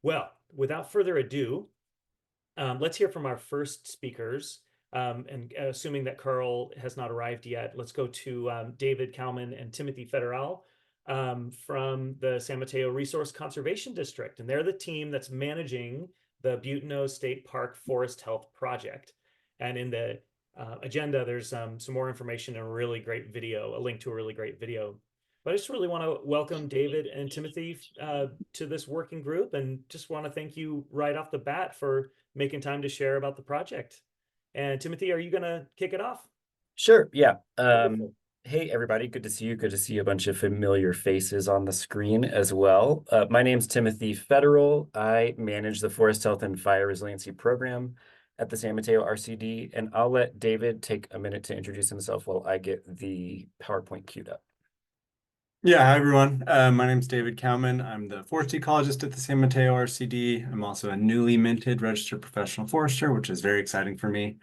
Well, without further ado, let's hear from our first speakers. And assuming that Carl has not arrived yet, let's go to David Cowman and Timothy Federal from the San Mateo Resource Conservation District. And they're the team that's managing the Butano State Park Forest Health Project. And in the agenda, there's some more information and a really great video, a link to a really great video. But I just really want to welcome David and Timothy to this working group, and just want to thank you right off the bat for making time to share about the project. And Timothy, are you going to kick it off? Sure, yeah. Wonderful. Hey, everybody, good to see you. Good to see a bunch of familiar faces on the screen as well. My name's Timothy Federal. I manage the Forest Health and Fire Resiliency Program at the San Mateo RCD, and I'll let David take a minute to introduce himself while I get the PowerPoint queued up. Yeah, hi everyone. My name's David Cowman. I'm the forest ecologist at the San Mateo RCD. I'm also a newly minted registered professional forester, which is very exciting for me.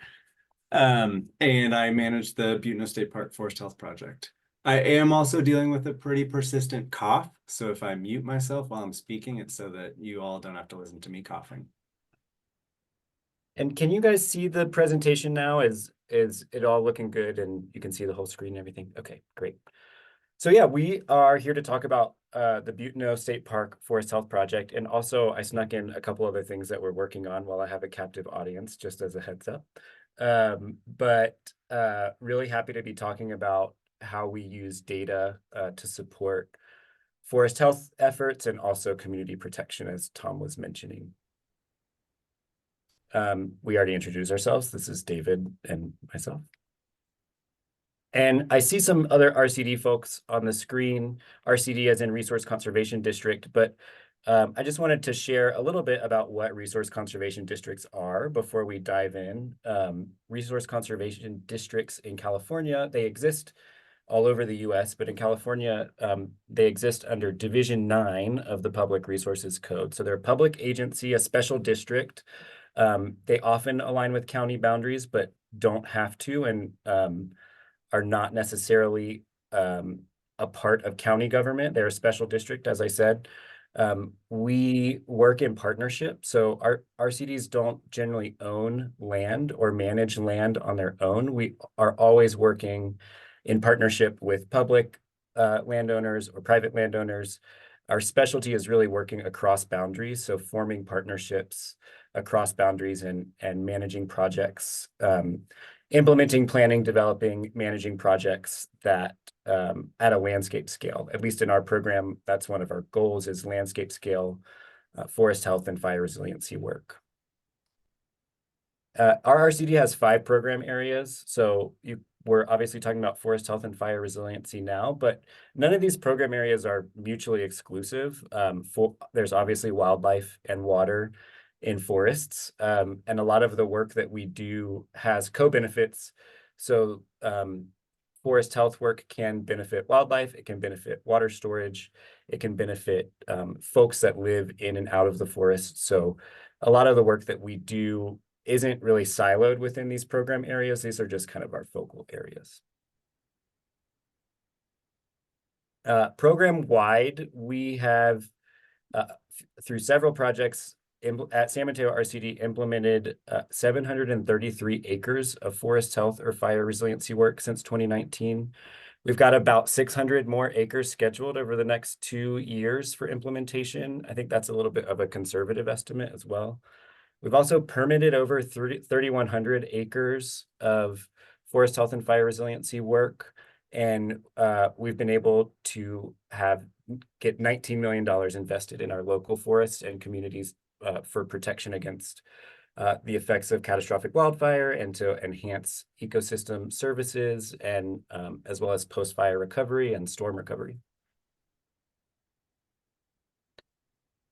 And I manage the Butano State Park Forest Health Project. I am also dealing with a pretty persistent cough, so if I mute myself while I'm speaking, it's so that you all don't have to listen to me coughing. And can you guys see the presentation now? Is it all looking good and you can see the whole screen and everything? Okay, great. So yeah, we are here to talk about the Butano State Park Forest Health Project. And also I snuck in a couple other things that we're working on while I have a captive audience, just as a heads up. Really happy to be talking about how we use data to support forest health efforts and also community protection, as Tom was mentioning. We already introduced ourselves. This is David and myself. And I see some other RCD folks on the screen, RCD as in Resource Conservation District, but I just wanted to share a little bit about what resource conservation districts are before we dive in. Resource conservation districts in California, they exist all over the US, but in California, they exist under Division 9 of the Public Resources Code. So they're a public agency, a special district. They often align with county boundaries, but don't have to, and are not necessarily a part of county government. They're a special district, as I said. We work in partnership. So our RCDs don't generally own land or manage land on their own. We are always working in partnership with public landowners or private landowners. Our specialty is really working across boundaries, so forming partnerships across boundaries and managing projects, implementing, planning, developing, managing projects that at a landscape scale. At least in our program, that's one of our goals, is landscape scale forest health and fire resiliency work. Our RCD has 5 program areas. So we're obviously talking about forest health and fire resiliency now, but none of these program areas are mutually exclusive. There's obviously wildlife and water in forests, and a lot of the work that we do has co-benefits. So forest health work can benefit wildlife, it can benefit water storage, it can benefit folks that live in and out of the forest. So a lot of the work that we do isn't really siloed within these program areas. These are just kind of our focal areas. Program-wide, we have, through several projects at San Mateo RCD, implemented 733 acres of forest health or fire resiliency work since 2019. We've got about 600 more acres scheduled over the next 2 years for implementation. I think that's a little bit of a conservative estimate as well. We've also permitted over 3,100 acres of forest health and fire resiliency work, and we've been able to get $19 million invested in our local forests and communities for protection against the effects of catastrophic wildfire and to enhance ecosystem services and as well as post-fire recovery and storm recovery.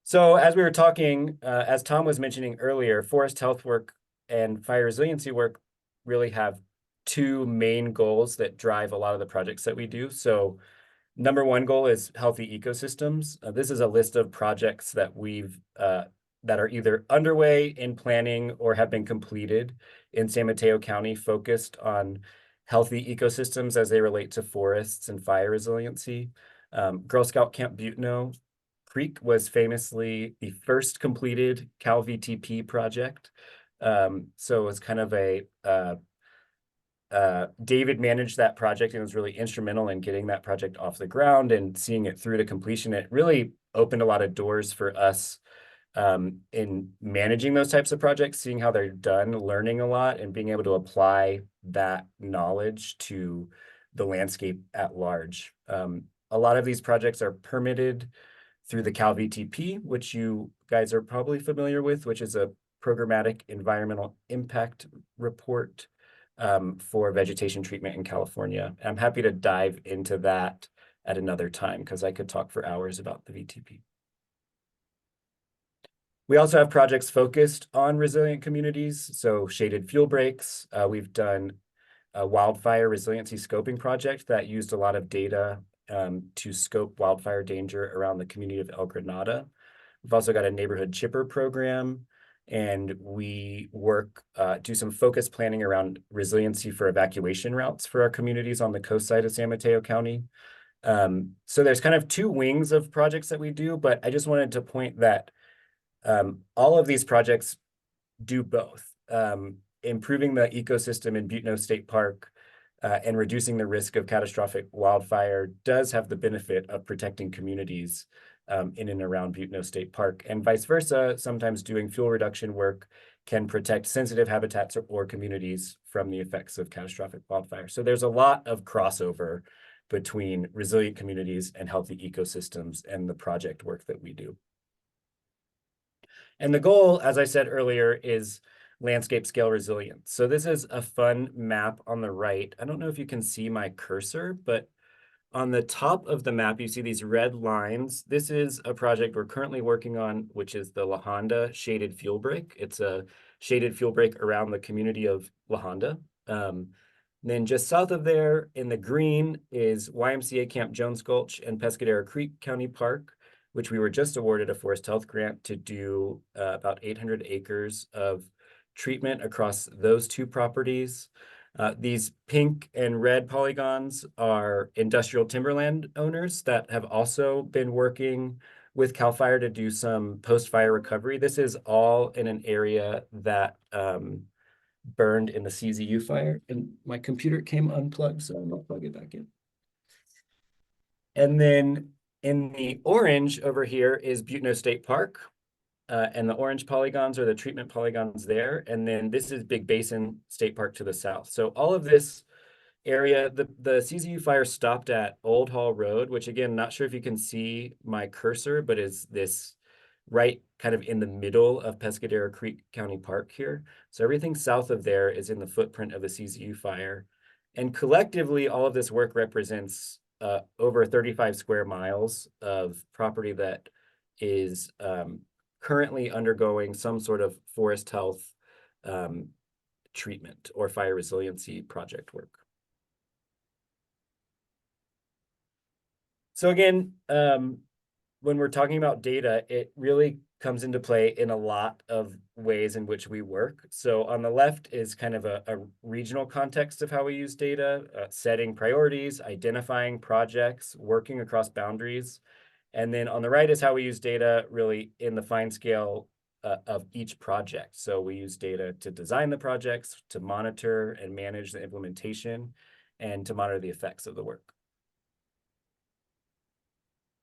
So as we were talking, as Tom was mentioning earlier, forest health work and fire resiliency work really have 2 main goals that drive a lot of the projects that we do. So number 1 goal is healthy ecosystems. This is a list of projects that that are either underway, in planning, or have been completed in San Mateo County, focused on healthy ecosystems as they relate to forests and fire resiliency. Girl Scout Camp Butano Creek was famously the first completed Cal VTP project. So it was kind of David managed that project and was really instrumental in getting that project off the ground and seeing it through to completion. It really opened a lot of doors for us in managing those types of projects, seeing how they're done, learning a lot, and being able to apply that knowledge to the landscape at large. A lot of these projects are permitted through the Cal VTP, which you guys are probably familiar with, which is a programmatic environmental impact report for vegetation treatment in California. I'm happy to dive into that at another time because I could talk for hours about the VTP. We also have projects focused on resilient communities, so shaded fuel breaks. We've done a wildfire resiliency scoping project that used a lot of data to scope wildfire danger around the community of El Granada. We've also got a neighborhood chipper program, and we do some focus planning around resiliency for evacuation routes for our communities on the coast side of San Mateo County. So there's kind of two wings of projects that we do, but I just wanted to point that all of these projects do both. Improving the ecosystem in Butano State Park and reducing the risk of catastrophic wildfire does have the benefit of protecting communities in and around Butano State Park, and vice versa. Sometimes doing fuel reduction work can protect sensitive habitats or communities from the effects of catastrophic wildfire. So there's a lot of crossover between resilient communities and healthy ecosystems and the project work that we do. And the goal, as I said earlier, is landscape scale resilience. So this is a fun map on the right. I don't know if you can see my cursor, but on the top of the map, you see these red lines. This is a project we're currently working on, which is the La Honda Shaded Fuel Break. It's a shaded fuel break around the community of La Honda. Then just south of there in the green is YMCA Camp Jones Gulch and Pescadero Creek County Park, which we were just awarded a forest health grant to do about 800 acres of treatment across those two properties. These pink and red polygons are industrial timberland owners that have also been working with CAL FIRE to do some post-fire recovery. This is all in an area that burned in the CZU fire, and my computer came unplugged, so I'm gonna plug it back in. And then in the orange over here is Butano State Park, and the orange polygons are the treatment polygons there. And then this is Big Basin State Park to the south. So all of this area, the CZU fire stopped at Old Hall Road, which again, not sure if you can see my cursor, but is this right kind of in the middle of Pescadero Creek County Park here. So everything south of there is in the footprint of the CZU fire. And collectively, all of this work represents over 35 square miles of property that is currently undergoing some sort of forest health treatment or fire resiliency project work. So again, when we're talking about data, it really comes into play in a lot of ways in which we work. So on the left is kind of a regional context of how we use data, setting priorities, identifying projects, working across boundaries. And then on the right is how we use data really in the fine scale of each project. So we use data to design the projects, to monitor and manage the implementation, and to monitor the effects of the work.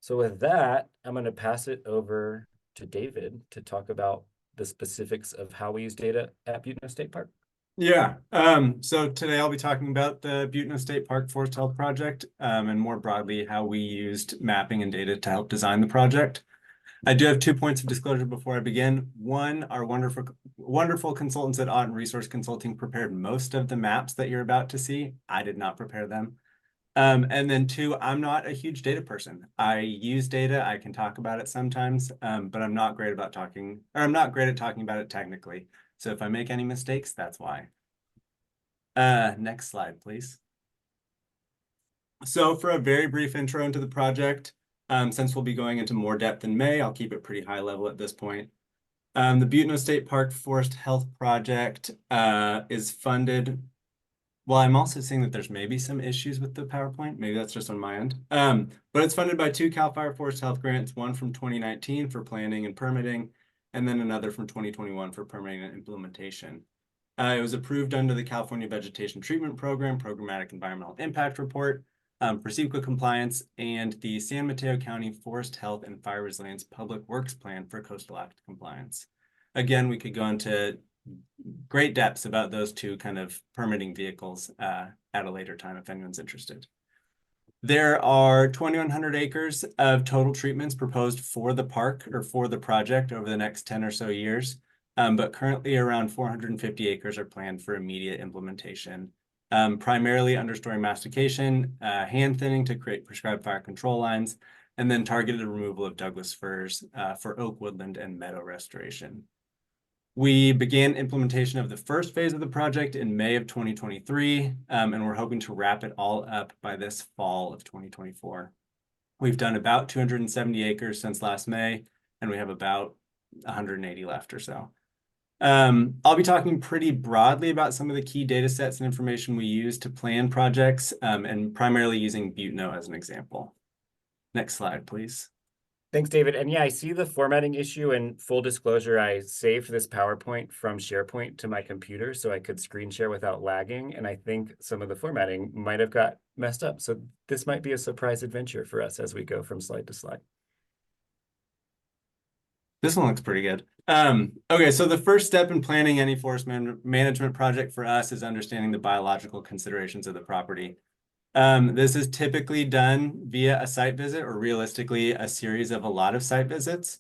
So with that, I'm going to pass it over to David to talk about the specifics of how we use data at Butano State Park. Yeah, so today I'll be talking about the Butano State Park Forest Health Project, and more broadly, how we used mapping and data to help design the project. I do have 2 points of disclosure before I begin. One, our wonderful consultants at Audit Resource Consulting prepared most of the maps that you're about to see. I did not prepare them. And then two, I'm not a huge data person. I use data, I can talk about it sometimes, but I'm not great at talking about it technically. So if I make any mistakes, that's why. Next slide, please. So for a very brief intro into the project, since we'll be going into more depth in May, I'll keep it pretty high level at this point. The Butano State Park Forest Health Project is funded Well, I'm also seeing that there's maybe some issues with the PowerPoint. Maybe that's just on my end. But it's funded by 2 CAL FIRE Forest Health grants, one from 2019 for planning and permitting, and then another from 2021 for permitting and implementation. It was approved under the California Vegetation Treatment Program, Programmatic Environmental Impact Report, for CEQA compliance, and the San Mateo County Forest Health and Fire Resilience Public Works Plan for Coastal Act compliance. Again, we could go into great depths about those two kind of permitting vehicles at a later time if anyone's interested. There are 2,100 acres of total treatments proposed for the park or for the project over the next 10 or so years. But currently around 450 acres are planned for immediate implementation. Primarily understory mastication, hand thinning to create prescribed fire control lines, and then targeted removal of Douglas firs for oak woodland and meadow restoration. We began implementation of the first phase of the project in May of 2023, and we're hoping to wrap it all up by this fall of 2024. We've done about 270 acres since last May, and we have about 180 left or so. I'll be talking pretty broadly about some of the key data sets and information we use to plan projects, and primarily using Butano as an example. Next slide, please. Thanks, David. And yeah, I see the formatting issue, and full disclosure, I saved this PowerPoint from SharePoint to my computer so I could screen share without lagging. And I think some of the formatting might have got messed up. So this might be a surprise adventure for us as we go from slide to slide. This one looks pretty good. Okay, so the first step in planning any forest management project for us is understanding the biological considerations of the property. This is typically done via a site visit, or realistically a series of a lot of site visits.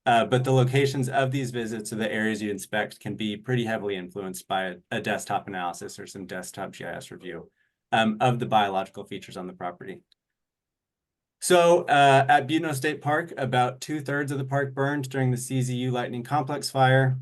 But the locations of these visits or the areas you inspect can be pretty heavily influenced by a desktop analysis or some desktop GIS review of the biological features on the property. So at Butano State Park, about 2/3 of the park burned during the CZU Lightning Complex fire.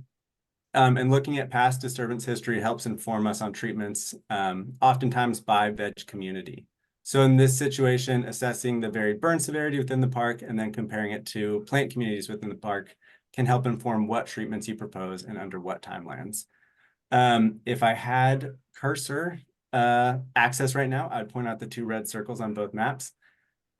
And looking at past disturbance history helps inform us on treatments, oftentimes by veg community. So in this situation, assessing the varied burn severity within the park and then comparing it to plant communities within the park can help inform what treatments you propose and under what timelines. If I had cursor access right now, I'd point out the 2 red circles on both maps.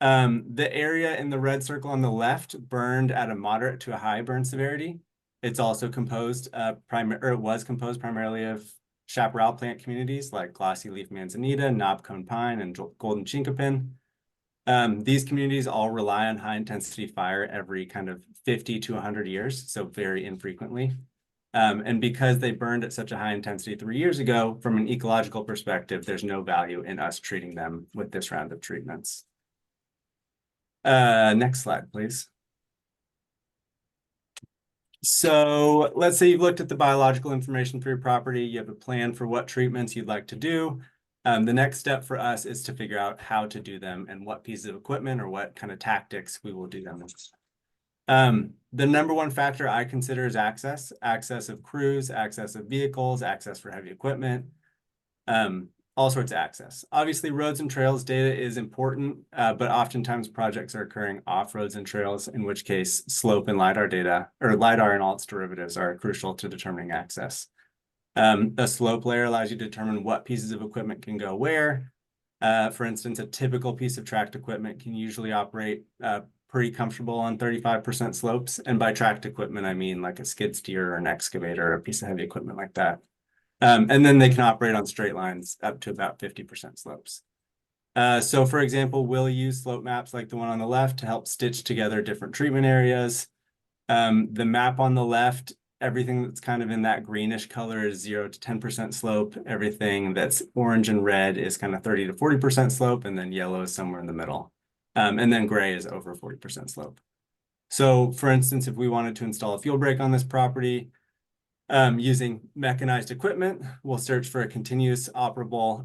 The area in the red circle on the left burned at a moderate to a high burn severity. It's also composed it was composed primarily of chaparral plant communities like glossy leaf manzanita, knobcone pine, and golden chinkapin. These communities all rely on high intensity fire every kind of 50 to 100 years, so very infrequently. And because they burned at such a high intensity 3 years ago, from an ecological perspective, there's no value in us treating them with this round of treatments. Next slide, please. So let's say you've looked at the biological information for your property, you have a plan for what treatments you'd like to do. The next step for us is to figure out how to do them and what pieces of equipment or what kind of tactics we will do them with. The number one factor I consider is access of crews, access of vehicles, access for heavy equipment, all sorts of access. Obviously, roads and trails data is important, but oftentimes projects are occurring off roads and trails, in which case slope and LiDAR data, or LiDAR and all its derivatives, are crucial to determining access. A slope layer allows you to determine what pieces of equipment can go where. For instance, a typical piece of tracked equipment can usually operate pretty comfortable on 35% slopes. And by tracked equipment, I mean like a skid steer or an excavator or a piece of heavy equipment like that. And then they can operate on straight lines up to about 50% slopes. So for example, we'll use slope maps like the one on the left to help stitch together different treatment areas. The map on the left, everything that's kind of in that greenish color is 0 to 10% slope. Everything that's orange and red is kind of 30 to 40% slope, and then yellow is somewhere in the middle. And then gray is over 40% slope. So for instance, if we wanted to install a fuel break on this property, using mechanized equipment, we'll search for continuous operable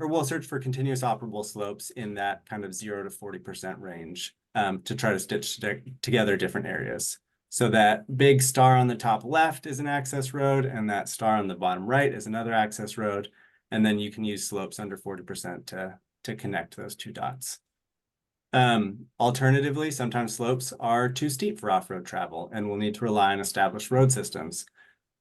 slopes in that kind of 0 to 40% range to try to stitch together different areas. So that big star on the top left is an access road, and that star on the bottom right is another access road. And then you can use slopes under 40% to connect those 2 dots. Alternatively, sometimes slopes are too steep for off-road travel, and we'll need to rely on established road systems.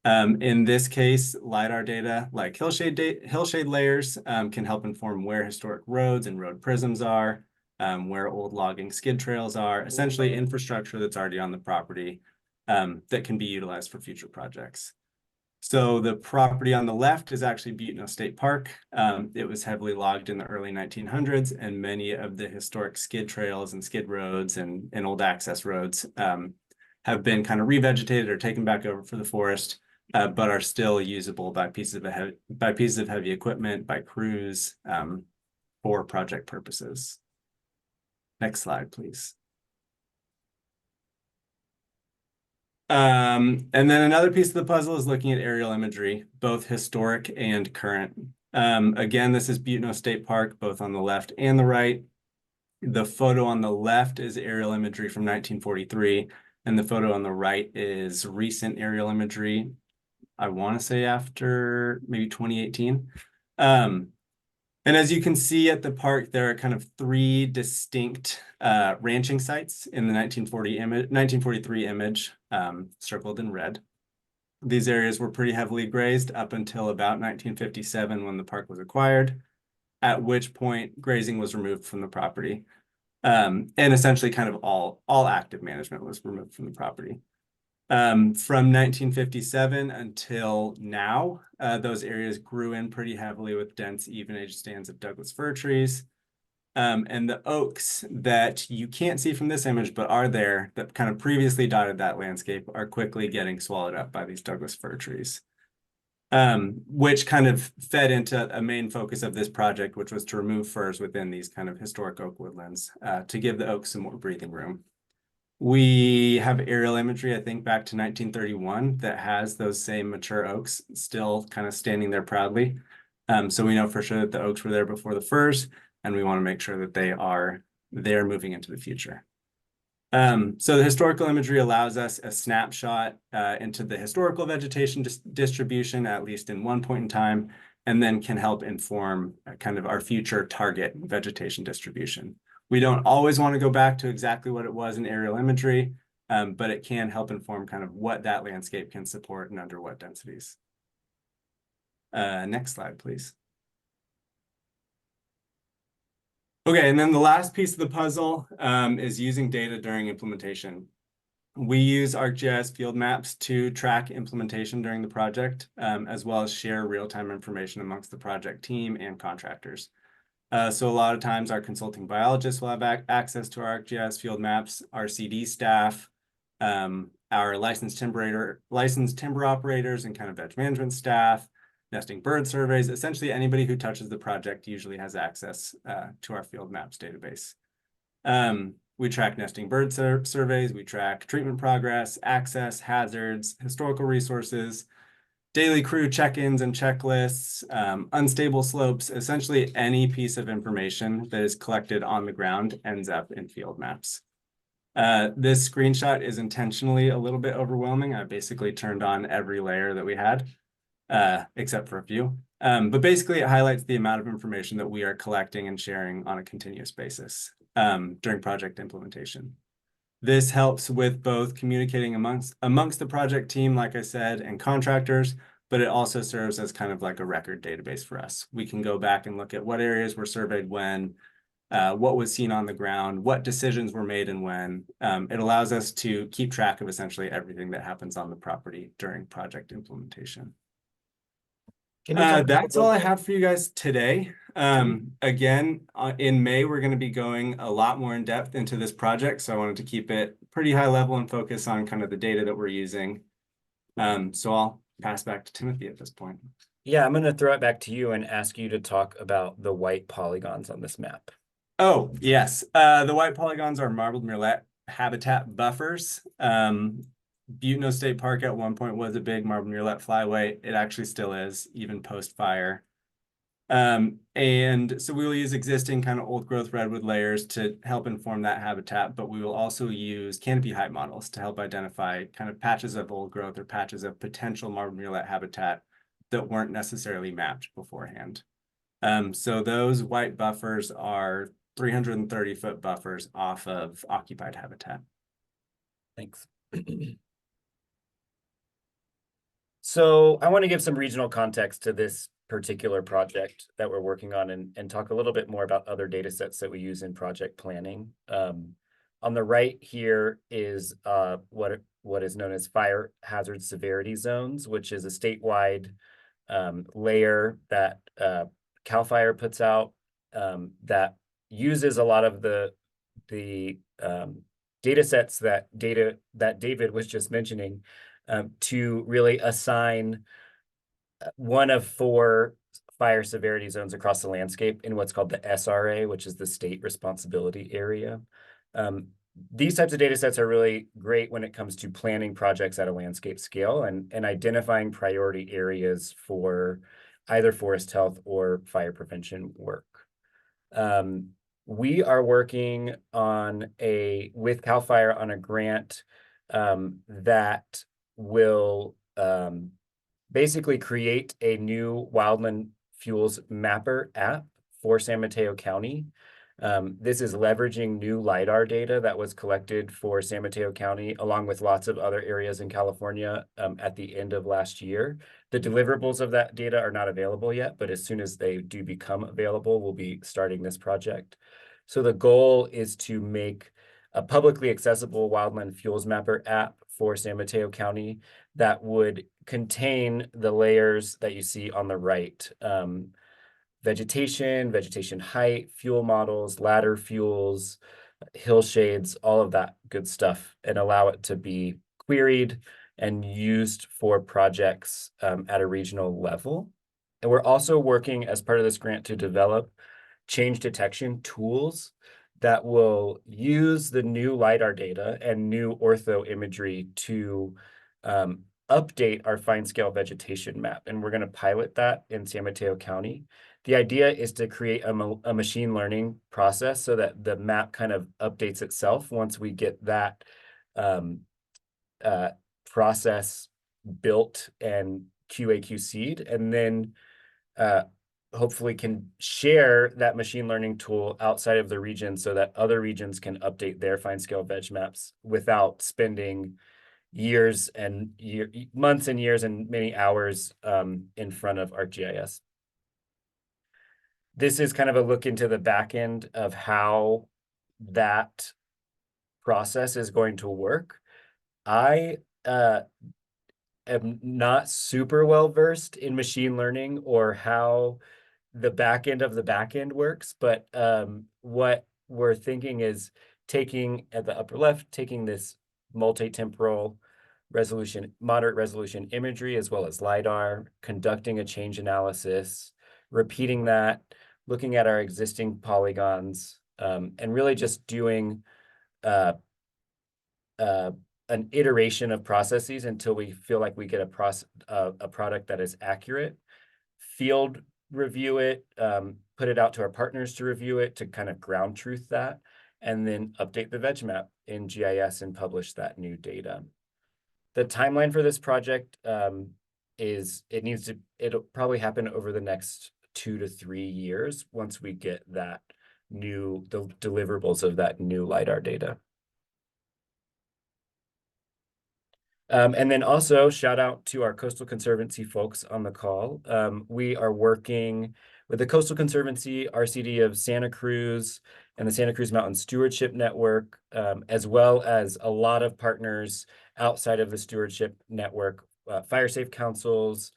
In this case, LiDAR data like hillshade layers can help inform where historic roads and road prisms are, where old logging skid trails are, essentially infrastructure that's already on the property that can be utilized for future projects. So the property on the left is actually Butano State Park. It was heavily logged in the early 1900s, and many of the historic skid trails and skid roads and old access roads have been kind of revegetated or taken back over for the forest, but are still usable by pieces of heavy equipment, by crews, for project purposes. Next slide, please. And then another piece of the puzzle is looking at aerial imagery, both historic and current. Again, this is Butano State Park, both on the left and the right. The photo on the left is aerial imagery from 1943, and the photo on the right is recent aerial imagery, I want to say after maybe 2018. And as you can see at the park, there are kind of three distinct ranching sites in the 1943 image, circled in red. These areas were pretty heavily grazed up until about 1957 when the park was acquired, at which point grazing was removed from the property. And essentially kind of all active management was removed from the property. From 1957 until now, those areas grew in pretty heavily with dense even-aged stands of Douglas fir trees. And the oaks that you can't see from this image, but are there, that kind of previously dotted that landscape, are quickly getting swallowed up by these Douglas fir trees. Which kind of fed into a main focus of this project, which was to remove firs within these kind of historic oak woodlands to give the oaks some more breathing room. We have aerial imagery, I think, back to 1931 that has those same mature oaks still kind of standing there proudly. So we know for sure that the oaks were there before the firs, and we want to make sure that they are there moving into the future. So the historical imagery allows us a snapshot into the historical vegetation distribution, at least in one point in time, and then can help inform kind of our future target vegetation distribution. We don't always want to go back to exactly what it was in aerial imagery, but it can help inform kind of what that landscape can support and under what densities. Next slide, please. Okay, and then the last piece of the puzzle is using data during implementation. We use ArcGIS field maps to track implementation during the project, as well as share real-time information amongst the project team and contractors. So a lot of times our consulting biologists will have access to our ArcGIS field maps, our CD staff, our licensed timber operators and kind of veg management staff, nesting bird surveys. Essentially anybody who touches the project usually has access to our field maps database. We track nesting bird surveys, we track treatment progress, access, hazards, historical resources, daily crew check-ins and checklists, unstable slopes. Essentially any piece of information that is collected on the ground ends up in field maps. This screenshot is intentionally a little bit overwhelming. I basically turned on every layer that we had, except for a few. But basically it highlights the amount of information that we are collecting and sharing on a continuous basis during project implementation. This helps with both communicating amongst the project team, like I said, and contractors, but it also serves as kind of like a record database for us. We can go back and look at what areas were surveyed when, what was seen on the ground, what decisions were made and when. It allows us to keep track of essentially everything that happens on the property during project implementation. That's all I have for you guys today. Again, in May, we're going to be going a lot more in depth into this project. So I wanted to keep it pretty high level and focus on kind of the data that we're using. So I'll pass back to Timothy at this point. Yeah, I'm going to throw it back to you and ask you to talk about the white polygons on this map. Oh, yes. The white polygons are marbled murrelet habitat buffers. Butano State Park at one point was a big marbled murrelet flyway. It actually still is, even post-fire. And so we will use existing kind of old growth redwood layers to help inform that habitat, but we will also use canopy height models to help identify kind of patches of old growth or patches of potential marbled murrelet habitat that weren't necessarily mapped beforehand. So those white buffers are 330-foot buffers off of occupied habitat. Thanks. So I want to give some regional context to this particular project that we're working on and talk a little bit more about other data sets that we use in project planning. On the right here is what is known as fire hazard severity zones, which is a statewide layer that CAL FIRE puts out that uses a lot of the data sets that David was just mentioning to really assign one of 4 fire severity zones across the landscape in what's called the SRA, which is the state responsibility area. These types of data sets are really great when it comes to planning projects at a landscape scale and identifying priority areas for either forest health or fire prevention work. We are working on with CAL FIRE on a grant that will basically create a new wildland fuels mapper app for San Mateo County. This is leveraging new LiDAR data that was collected for San Mateo County, along with lots of other areas in California at the end of last year. The deliverables of that data are not available yet, but as soon as they do become available, we'll be starting this project. So the goal is to make a publicly accessible wildland fuels mapper app for San Mateo County that would contain the layers that you see on the right. Vegetation height, fuel models, ladder fuels, hill shades, all of that good stuff, and allow it to be queried and used for projects at a regional level. And we're also working as part of this grant to develop change detection tools that will use the new LiDAR data and new ortho imagery to update our fine scale vegetation map. And we're going to pilot that in San Mateo County. The idea is to create a machine learning process so that the map kind of updates itself once we get that process built and QA/QC'd, and then hopefully can share that machine learning tool outside of the region so that other regions can update their fine scale veg maps without spending months and years and many hours in front of ArcGIS. This is kind of a look into the back end of how that process is going to work. I am not super well versed in machine learning or how the back end of the back end works, but what we're thinking is taking at the upper left, taking this multi-temporal resolution, moderate resolution imagery, as well as LiDAR, conducting a change analysis, repeating that, looking at our existing polygons, and really just doing an iteration of processes until we feel like we get a product that is accurate. Field review it, put it out to our partners to review it, to kind of ground truth that, and then update the veg map in GIS and publish that new data. The timeline for this project it'll probably happen over the next 2 to 3 years once we get the deliverables of that new LiDAR data. And then also shout out to our Coastal Conservancy folks on the call. We are working with the Coastal Conservancy RCD of Santa Cruz and the Santa Cruz Mountain Stewardship Network, as well as a lot of partners outside of the stewardship network, fire safe councils,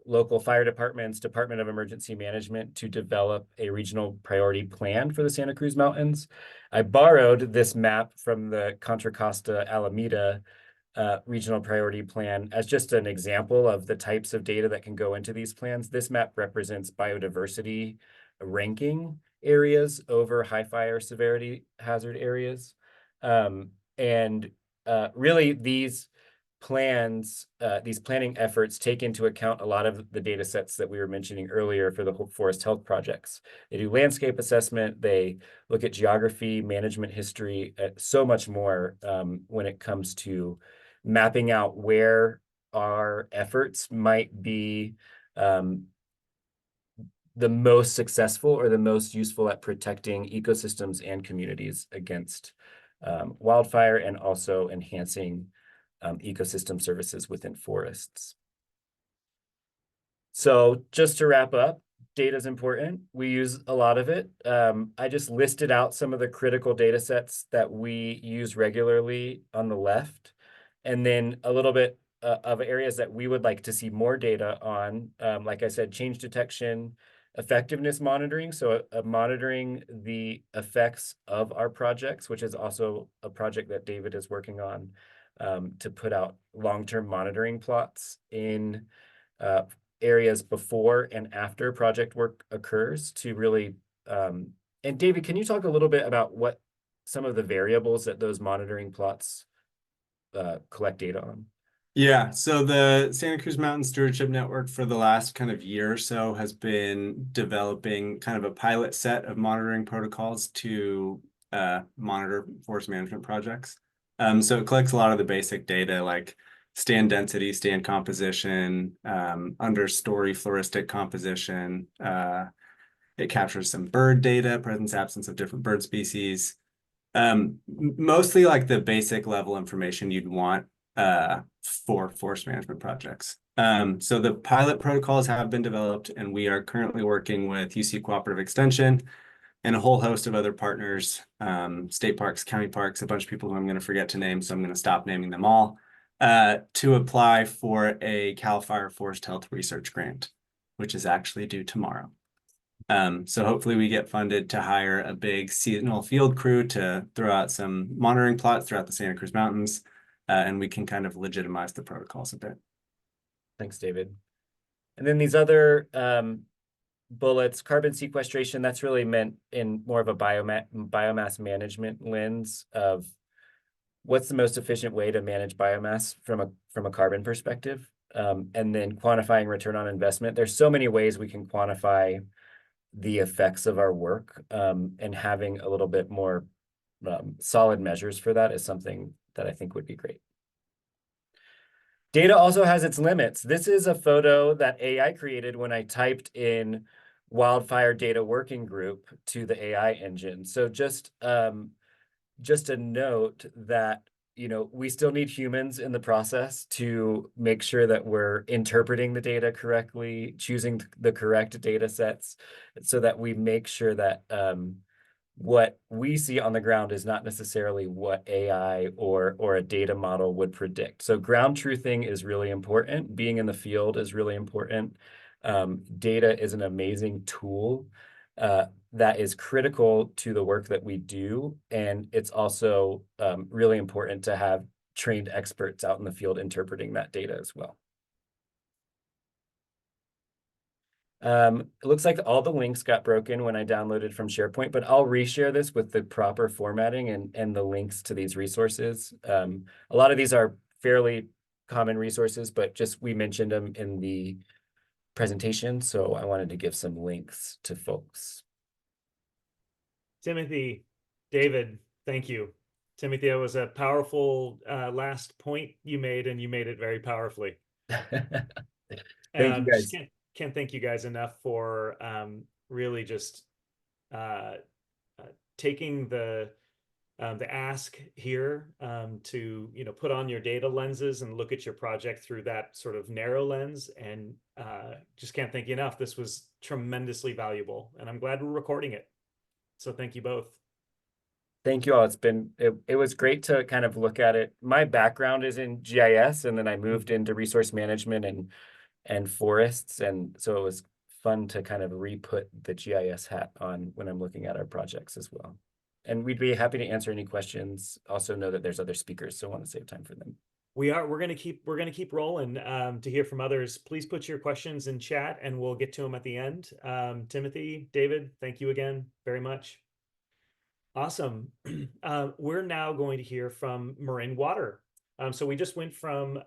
local fire departments, Department of Emergency Management, to develop a regional priority plan for the Santa Cruz Mountains. I borrowed this map from the Contra Costa Alameda regional priority plan as just an example of the types of data that can go into these plans. This map represents biodiversity ranking areas over high fire severity hazard areas. Really these plans, these planning efforts take into account a lot of the data sets that we were mentioning earlier for the forest health projects. They do landscape assessment, they look at geography, management history, so much more when it comes to mapping out where our efforts might be the most successful or the most useful at protecting ecosystems and communities against wildfire, and also enhancing ecosystem services within forests. So just to wrap up, data is important. We use a lot of it. I just listed out some of the critical data sets that we use regularly on the left, and then a little bit of areas that we would like to see more data on. Like I said, change detection, effectiveness monitoring. So monitoring the effects of our projects, which is also a project that David is working on, to put out long-term monitoring plots in areas before and after project work occurs to really, and David, can you talk a little bit about what some of the variables that those monitoring plots collect data on? Yeah, so the Santa Cruz Mountain Stewardship Network for the last kind of year or so has been developing kind of a pilot set of monitoring protocols to monitor forest management projects. So it collects a lot of the basic data like stand density, stand composition, understory floristic composition. It captures some bird data, presence, absence of different bird species. Mostly like the basic level information you'd want for forest management projects. So the pilot protocols have been developed, and we are currently working with UC Cooperative Extension and a whole host of other partners, state parks, county parks, a bunch of people who I'm going to forget to name, so I'm going to stop naming them all, to apply for a CAL FIRE Forest Health Research Grant, which is actually due tomorrow. So hopefully we get funded to hire a big seasonal field crew to throw out some monitoring plots throughout the Santa Cruz Mountains, and we can kind of legitimize the protocols a bit. Thanks, David. And then these other bullets, carbon sequestration, that's really meant in more of a biomass management lens of what's the most efficient way to manage biomass from a carbon perspective, and then quantifying return on investment. There's so many ways we can quantify the effects of our work, and having a little bit more solid measures for that is something that I think would be great. Data also has its limits. This is a photo that AI created when I typed in wildfire data working group to the AI engine. So just a note that, you know, we still need humans in the process to make sure that we're interpreting the data correctly, choosing the correct data sets, so that we make sure that what we see on the ground is not necessarily what AI or a data model would predict. So ground truthing is really important. Being in the field is really important. Data is an amazing tool that is critical to the work that we do. And it's also really important to have trained experts out in the field interpreting that data as well. It looks like all the links got broken when I downloaded from SharePoint, but I'll reshare this with the proper formatting and the links to these resources. A lot of these are fairly common resources, but just we mentioned them in the presentation, so I wanted to give some links to folks. Timothy, David, thank you. Timothy, that was a powerful last point you made, and you made it very powerfully. Thank you, guys. Just can't thank you guys enough for really just taking the ask here to, you know, put on your data lenses and look at your project through that sort of narrow lens, and just can't thank you enough. This was tremendously valuable, and I'm glad we're recording it. So thank you both. Thank you all. It was great to kind of look at it. My background is in GIS, and then I moved into resource management and forests, and so it was fun to kind of re-put the GIS hat on when I'm looking at our projects as well. And we'd be happy to answer any questions. Also know that there's other speakers, so I want to save time for them. We're gonna keep rolling to hear from others. Please put your questions in chat, and we'll get to them at the end. Timothy, David, thank you again very much. Awesome. We're now going to hear from Marin Water. So we just went from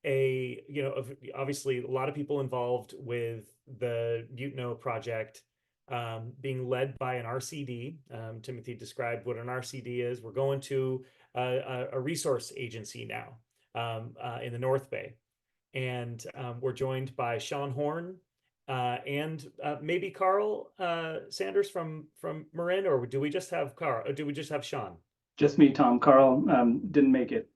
obviously a lot of people involved with the Butano project, being led by an RCD. Timothy described what an RCD is. We're going to a resource agency now in the North Bay. And we're joined by Sean Horn, and maybe Carl Sanders from Marin, or do we just have Carl? Or do we just have Sean? Just me, Tom. Carl didn't make it.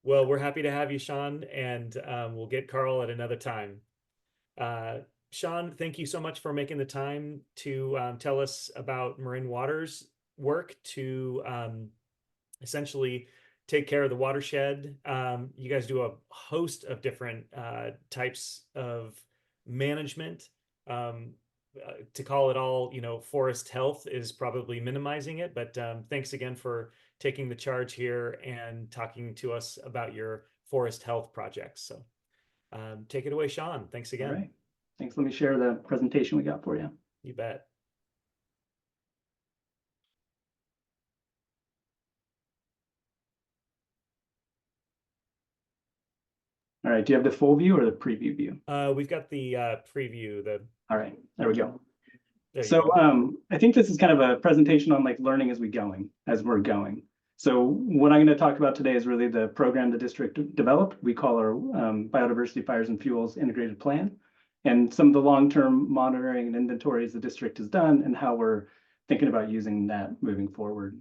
Well, we're happy to have you, Sean, and we'll get Carl at another time. Sean, thank you so much for making the time to tell us about Marin Water's work to essentially take care of the watershed. You guys do a host of different types of management. To call it all, forest health is probably minimizing it, but thanks again for taking the charge here and talking to us about your forest health projects. So take it away, Sean. Thanks again. All right. Thanks. Let me share the presentation we got for you. You bet. All right. Do you have the full view or the preview view? We've got the preview. All right. There we go. There you So go. I think this is kind of a presentation on like learning as we're going. So what I'm going to talk about today is really the program the district developed. We call our Biodiversity, Fires, and Fuels Integrated Plan, and some of the long-term monitoring and inventories the district has done and how we're thinking about using that moving forward.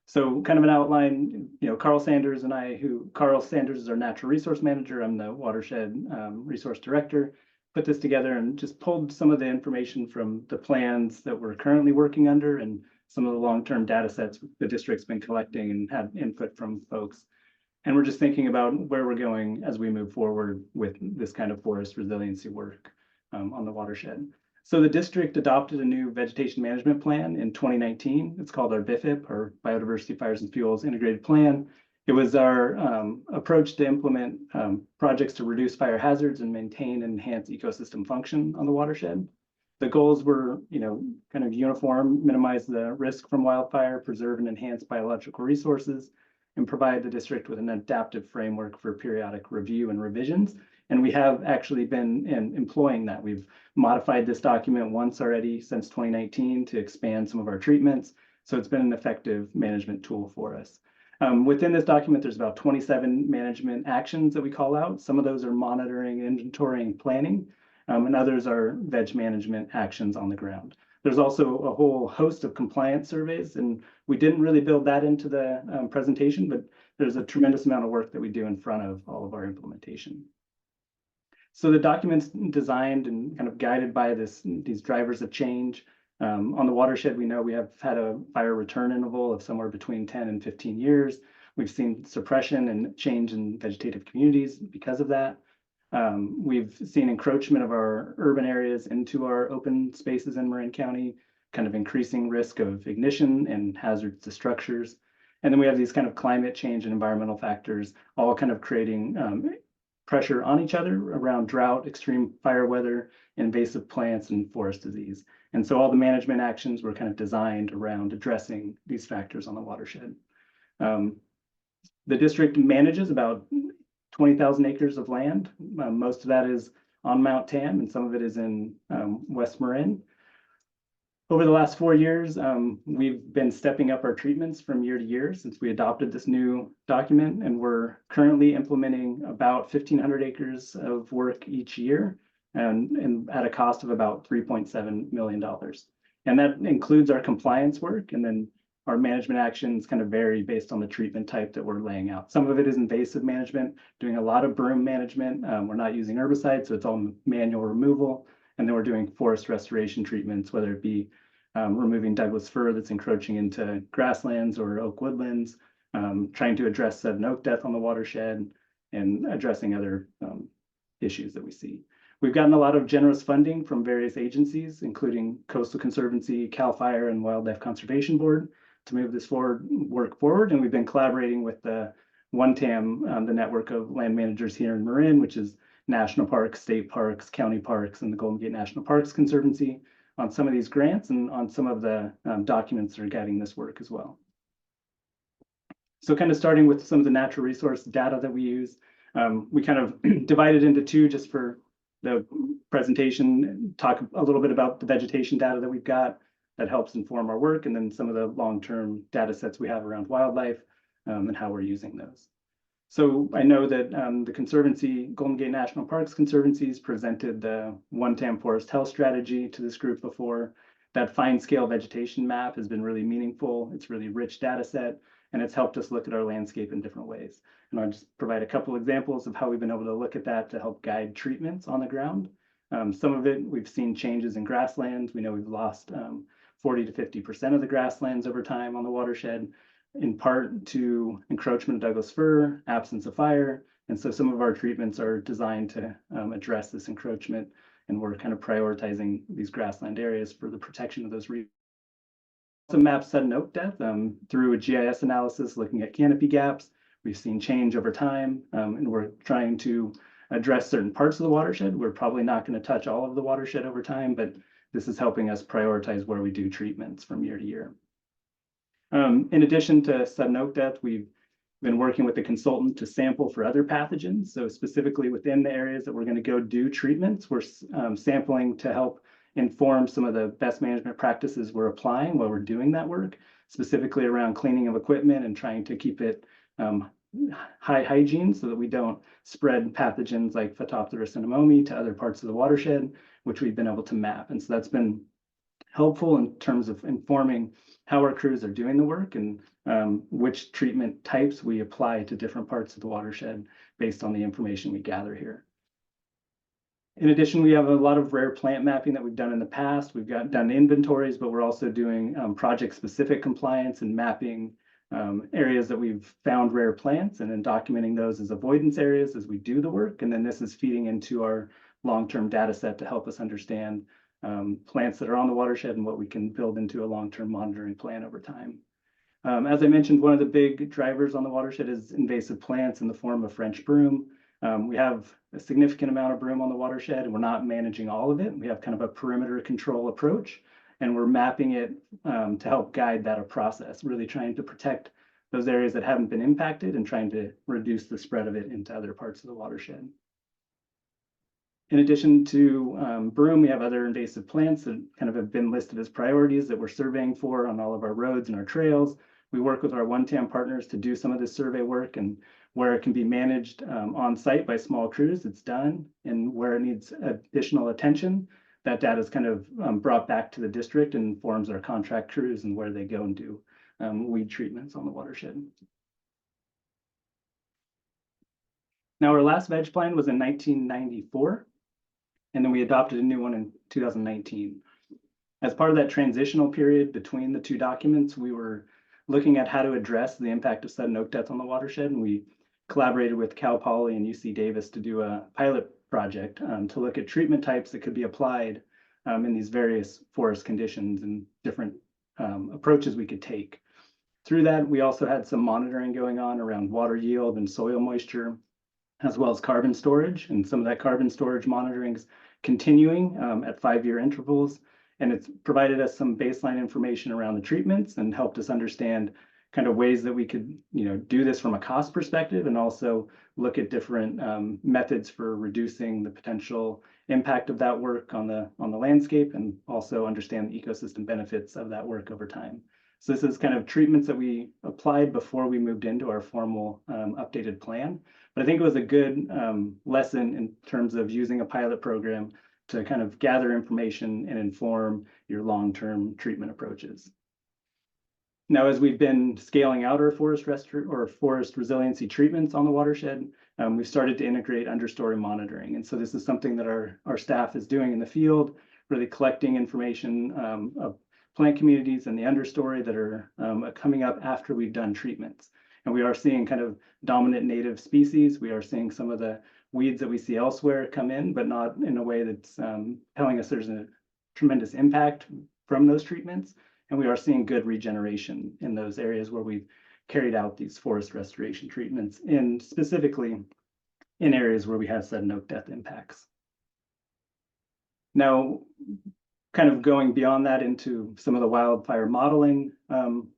So kind of an outline, Carl Sanders and I, Carl Sanders is our natural resource manager. I'm the watershed resource director. Put this together and just pulled some of the information from the plans that we're currently working under and some of the long-term data sets the district's been collecting and had input from folks. And we're just thinking about where we're going as we move forward with this kind of forest resiliency work on the watershed. So the district adopted a new vegetation management plan in 2019. It's called our BIFIP, or Biodiversity, Fires, and Fuels Integrated Plan. It was our approach to implement projects to reduce fire hazards and maintain and enhance ecosystem function on the watershed. The goals were, kind of uniform, minimize the risk from wildfire, preserve and enhance biological resources, and provide the district with an adaptive framework for periodic review and revisions. And we have actually been employing that. We've modified this document once already since 2019 to expand some of our treatments. So it's been an effective management tool for us. Within this document, there's about 27 management actions that we call out. Some of those are monitoring, inventorying, planning, and others are veg management actions on the ground. There's also a whole host of compliance surveys, and we didn't really build that into the presentation, but there's a tremendous amount of work that we do in front of all of our implementation. So the document's designed and kind of guided by these drivers of change. On the watershed, we know we have had a fire return interval of somewhere between 10 and 15 years. We've seen suppression and change in vegetative communities because of that. We've seen encroachment of our urban areas into our open spaces in Marin County, kind of increasing risk of ignition and hazards to structures. And then we have these kind of climate change and environmental factors, all kind of creating pressure on each other around drought, extreme fire weather, invasive plants, and forest disease. And so all the management actions were kind of designed around addressing these factors on the watershed. The district manages about 20,000 acres of land. Most of that is on Mount Tam, and some of it is in West Marin. Over the last 4 years, we've been stepping up our treatments from year to year since we adopted this new document, and we're currently implementing about 1,500 acres of work each year, and at a cost of about $3.7 million. And that includes our compliance work, and then our management actions kind of vary based on the treatment type that we're laying out. Some of it is invasive management, doing a lot of broom management. We're not using herbicides, so it's all manual removal. And then we're doing forest restoration treatments, whether it be removing Douglas fir that's encroaching into grasslands or oak woodlands, trying to address sudden oak death on the watershed, and addressing other issues that we see. We've gotten a lot of generous funding from various agencies, including Coastal Conservancy, CAL FIRE, and Wildlife Conservation Board to move this work forward. And we've been collaborating with the OneTAM, the network of land managers here in Marin, which is national parks, state parks, county parks, and the Golden Gate National Parks Conservancy on some of these grants and on some of the documents that are guiding this work as well. So kind of starting with some of the natural resource data that we use, we kind of divided into two just for the presentation, talk a little bit about the vegetation data that we've got that helps inform our work, and then some of the long-term data sets we have around wildlife and how we're using those. So I know that the Conservancy, Golden Gate National Parks Conservancies presented the OneTAM Forest Health Strategy to this group before. That fine-scale vegetation map has been really meaningful. It's really rich data set, and it's helped us look at our landscape in different ways. And I'll just provide a couple examples of how we've been able to look at that to help guide treatments on the ground. Some of it, we've seen changes in grasslands. We know we've lost 40 to 50% of the grasslands over time on the watershed, in part to encroachment of Douglas fir, absence of fire. And so some of our treatments are designed to address this encroachment, and we're kind of prioritizing these grassland areas for the protection of those regions. Also map sudden oak death through a GIS analysis looking at canopy gaps. We've seen change over time, and we're trying to address certain parts of the watershed. We're probably not going to touch all of the watershed over time, but this is helping us prioritize where we do treatments from year to year. In addition to sudden oak death, we've been working with the consultant to sample for other pathogens. So specifically within the areas that we're going to go do treatments, we're sampling to help inform some of the best management practices we're applying while we're doing that work, specifically around cleaning of equipment and trying to keep it high hygiene so that we don't spread pathogens like Phytophthora cinnamomi to other parts of the watershed, which we've been able to map. And so that's been helpful in terms of informing how our crews are doing the work and which treatment types we apply to different parts of the watershed based on the information we gather here. In addition, we have a lot of rare plant mapping that we've done in the past. We've done inventories, but we're also doing project-specific compliance and mapping areas that we've found rare plants and then documenting those as avoidance areas as we do the work. And then this is feeding into our long-term data set to help us understand plants that are on the watershed and what we can build into a long-term monitoring plan over time. As I mentioned, one of the big drivers on the watershed is invasive plants in the form of French broom. We have a significant amount of broom on the watershed, and we're not managing all of it. We have kind of a perimeter control approach, and we're mapping it to help guide that process, really trying to protect those areas that haven't been impacted and trying to reduce the spread of it into other parts of the watershed. In addition to broom, we have other invasive plants that kind of have been listed as priorities that we're surveying for on all of our roads and our trails. We work with our one-TAM partners to do some of this survey work, and where it can be managed on site by small crews, it's done. And where it needs additional attention, that data is kind of brought back to the district and informs our contract crews and where they go and do weed treatments on the watershed. Now, our last veg plan was in 1994, and then we adopted a new one in 2019. As part of that transitional period between the two documents, we were looking at how to address the impact of sudden oak death on the watershed, and we collaborated with Cal Poly and UC Davis to do a pilot project to look at treatment types that could be applied in these various forest conditions and different approaches we could take. Through that, we also had some monitoring going on around water yield and soil moisture, as well as carbon storage. And some of that carbon storage monitoring is continuing at 5-year intervals. And it's provided us some baseline information around the treatments and helped us understand kind of ways that we could, do this from a cost perspective, and also look at different methods for reducing the potential impact of that work on the landscape, and also understand the ecosystem benefits of that work over time. So this is kind of treatments that we applied before we moved into our formal updated plan. But I think it was a good lesson in terms of using a pilot program to kind of gather information and inform your long-term treatment approaches. Now, as we've been scaling out our forest resiliency treatments on the watershed, we've started to integrate understory monitoring. And so this is something that our staff is doing in the field, really collecting information of plant communities and the understory that are coming up after we've done treatments. And we are seeing kind of dominant native species. We are seeing some of the weeds that we see elsewhere come in, but not in a way that's telling us there's a tremendous impact from those treatments. And we are seeing good regeneration in those areas where we've carried out these forest restoration treatments, and specifically in areas where we have sudden oak death impacts. Now, kind of going beyond that into some of the wildfire modeling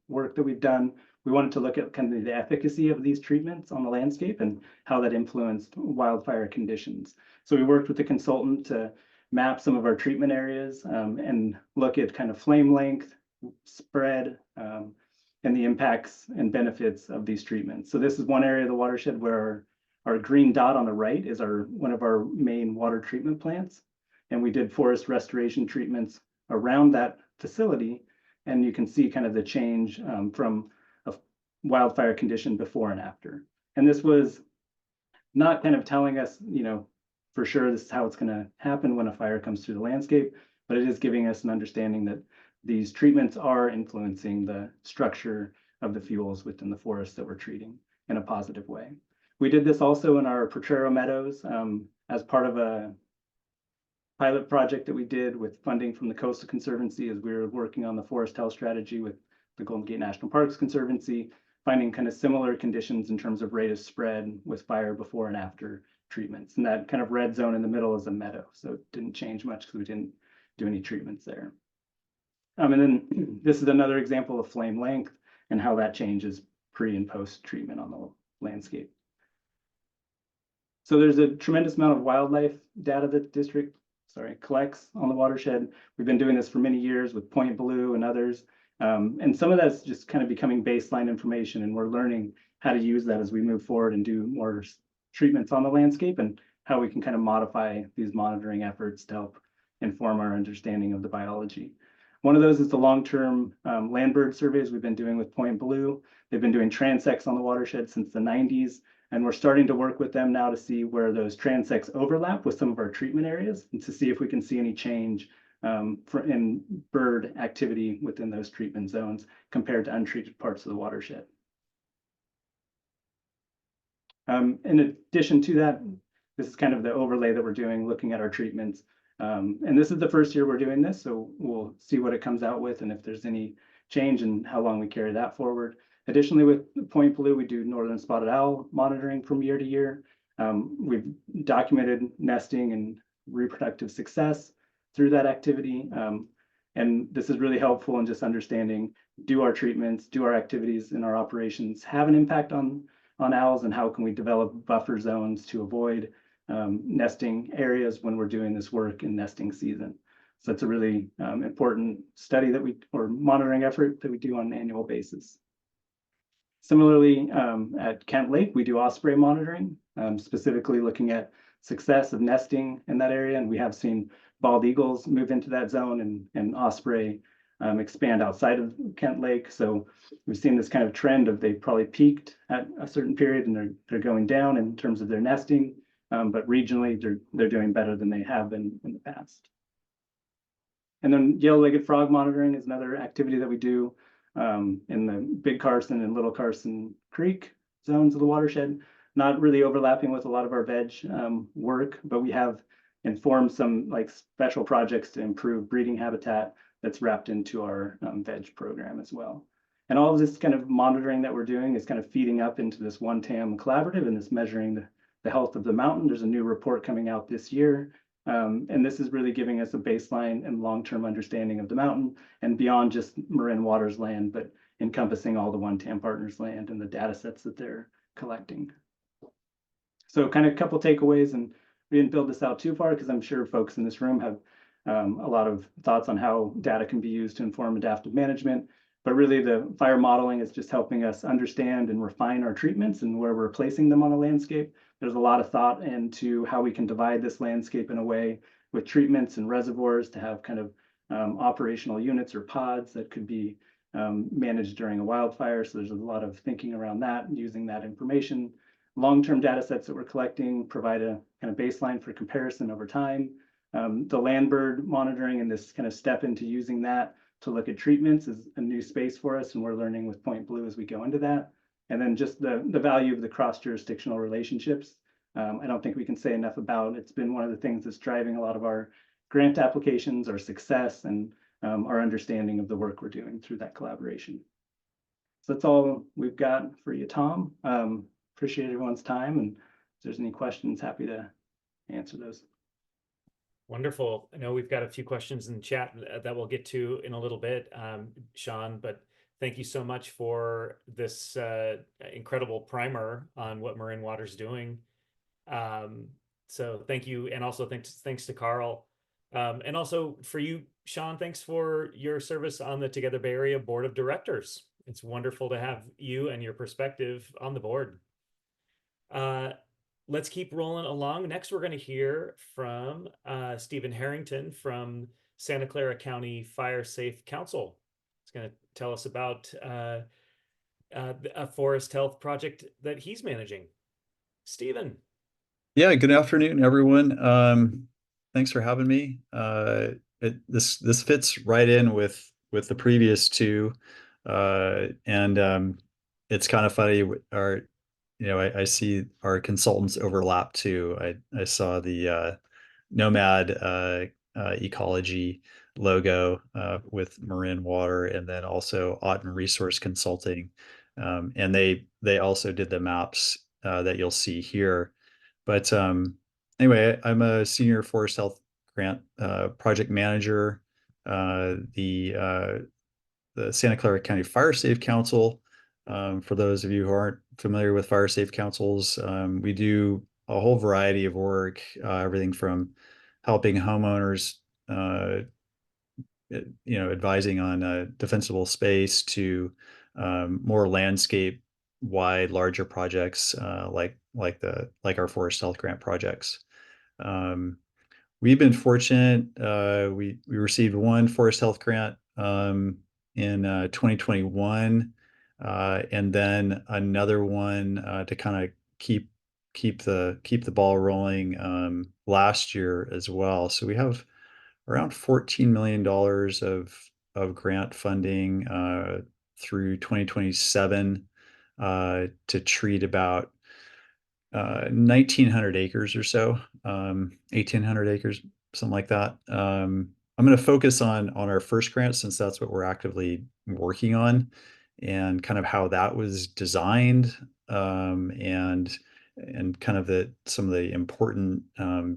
work that we've done, we wanted to look at kind of the efficacy of these treatments on the landscape and how that influenced wildfire conditions. So we worked with the consultant to map some of our treatment areas and look at kind of flame length, spread, and the impacts and benefits of these treatments. So this is one area of the watershed where our green dot on the right is one of our main water treatment plants. And we did forest restoration treatments around that facility. And you can see kind of the change from a wildfire condition before and after. And this was not kind of telling us, for sure this is how it's going to happen when a fire comes through the landscape, but it is giving us an understanding that these treatments are influencing the structure of the fuels within the forest that we're treating in a positive way. We did this also in our Potrero Meadows as part of a pilot project that we did with funding from the Coastal Conservancy as we were working on the forest health strategy with the Golden Gate National Parks Conservancy, finding kind of similar conditions in terms of rate of spread with fire before and after treatments. And that kind of red zone in the middle is a meadow, so it didn't change much because we didn't do any treatments there. And then this is another example of flame length and how that changes pre and post treatment on the landscape. So there's a tremendous amount of wildlife data that the district collects on the watershed. We've been doing this for many years with Point Blue and others. And some of that's just kind of becoming baseline information, and we're learning how to use that as we move forward and do more treatments on the landscape and how we can kind of modify these monitoring efforts to help inform our understanding of the biology. One of those is the long-term land bird surveys we've been doing with Point Blue. They've been doing transects on the watershed since the 90s. And we're starting to work with them now to see where those transects overlap with some of our treatment areas and to see if we can see any change in bird activity within those treatment zones compared to untreated parts of the watershed. In addition to that, this is kind of the overlay that we're doing, looking at our treatments. And this is the first year we're doing this, so we'll see what it comes out with and if there's any change and how long we carry that forward. Additionally, with Point Blue, we do northern spotted owl monitoring from year to year. We've documented nesting and reproductive success through that activity. And this is really helpful in just understanding, do our treatments, do our activities in our operations have an impact on owls, and how can we develop buffer zones to avoid nesting areas when we're doing this work in nesting season. So that's a really important study that or monitoring effort that we do on an annual basis. Similarly, at Kent Lake, we do osprey monitoring, specifically looking at success of nesting in that area. And we have seen bald eagles move into that zone and osprey expand outside of Kent Lake. So we've seen this kind of trend of they probably peaked at a certain period and they're going down in terms of their nesting, but regionally they're doing better than they have been in the past. And then yellow-legged frog monitoring is another activity that we do in the Big Carson and Little Carson Creek zones of the watershed, not really overlapping with a lot of our veg work, but we have informed some like special projects to improve breeding habitat that's wrapped into our veg program as well. And all of this kind of monitoring that we're doing is kind of feeding up into this One TAM collaborative and this measuring the health of the mountain. There's a new report coming out this year. And this is really giving us a baseline and long-term understanding of the mountain and beyond just Marin Waters land, but encompassing all the One TAM partners land and the data sets that they're collecting. So kind of a couple takeaways, and we didn't build this out too far because I'm sure folks in this room have a lot of thoughts on how data can be used to inform adaptive management. But really the fire modeling is just helping us understand and refine our treatments and where we're placing them on the landscape. There's a lot of thought into how we can divide this landscape in a way with treatments and reservoirs to have kind of operational units or pods that could be managed during a wildfire. So there's a lot of thinking around that and using that information. Long-term data sets that we're collecting provide a kind of baseline for comparison over time. The land bird monitoring and this kind of step into using that to look at treatments is a new space for us, and we're learning with Point Blue as we go into that. And then just the value of the cross-jurisdictional relationships. I don't think we can say enough about. It's been one of the things that's driving a lot of our grant applications, our success, and our understanding of the work we're doing through that collaboration. So that's all we've got for you, Tom. Appreciate everyone's time, and if there's any questions, happy to answer those. Wonderful. I know we've got a few questions in the chat that we'll get to in a little bit, Sean, but thank you so much for this incredible primer on what Marin Water's doing. So thank you. And also thanks to Carl. And also for you, Sean, thanks for your service on the Together Bay Area Board of Directors. It's wonderful to have you and your perspective on the board. Let's keep rolling along. Next, we're going to hear from Stephen Harrington from Santa Clara County Fire Safe Council. He's going to tell us about a forest health project that he's managing. Stephen. Yeah, good afternoon, everyone. Thanks for having me. This fits right in with the previous two, and it's kind of funny. I see our consultants overlap too. I saw the Nomad Ecology logo with Marin Water, and then also Auden Resource Consulting, and they also did the maps that you'll see here. But anyway, I'm a senior forest health grant project manager. The Santa Clara County Fire Safe Council. For those of you who aren't familiar with fire safe councils, we do a whole variety of work, everything from helping homeowners, advising on defensible space to more landscape wide, larger projects like our forest health grant projects. We've been fortunate. We received one forest health grant in 2021, and then another one to kind of keep the ball rolling last year as well. So we have around $14 million of grant funding through 2027 to treat about 1,900 acres or so, 1,800 acres, something like that. I'm going to focus on our first grant since that's what we're actively working on, and kind of how that was designed, and kind of some of the important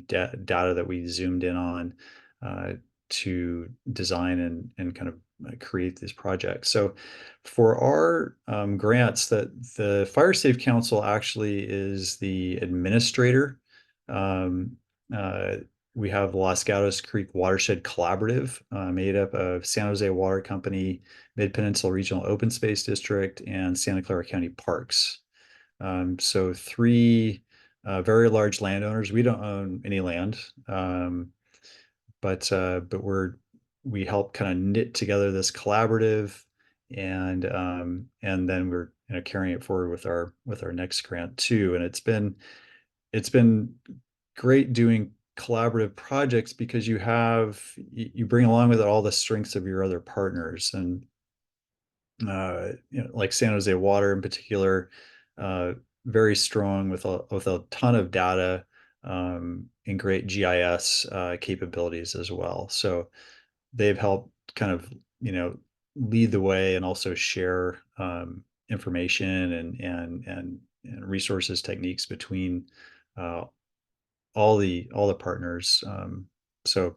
data that we zoomed in on to design and kind of create these projects. So for our grants, that the Fire Safe Council actually is the administrator. We have the Los Gatos Creek Watershed Collaborative, made up of San Jose Water Company, Mid-Peninsula Regional Open Space District, and Santa Clara County Parks. So three very large landowners. We don't own any land, but we help kind of knit together this collaborative, and then we're carrying it forward with our next grant too. And it's been great doing collaborative projects because you bring along with it all the strengths of your other partners, and like San Jose Water in particular, very strong with a ton of data, and great GIS capabilities as well. So they've helped kind of lead the way and also share information and resources, techniques between all the partners. So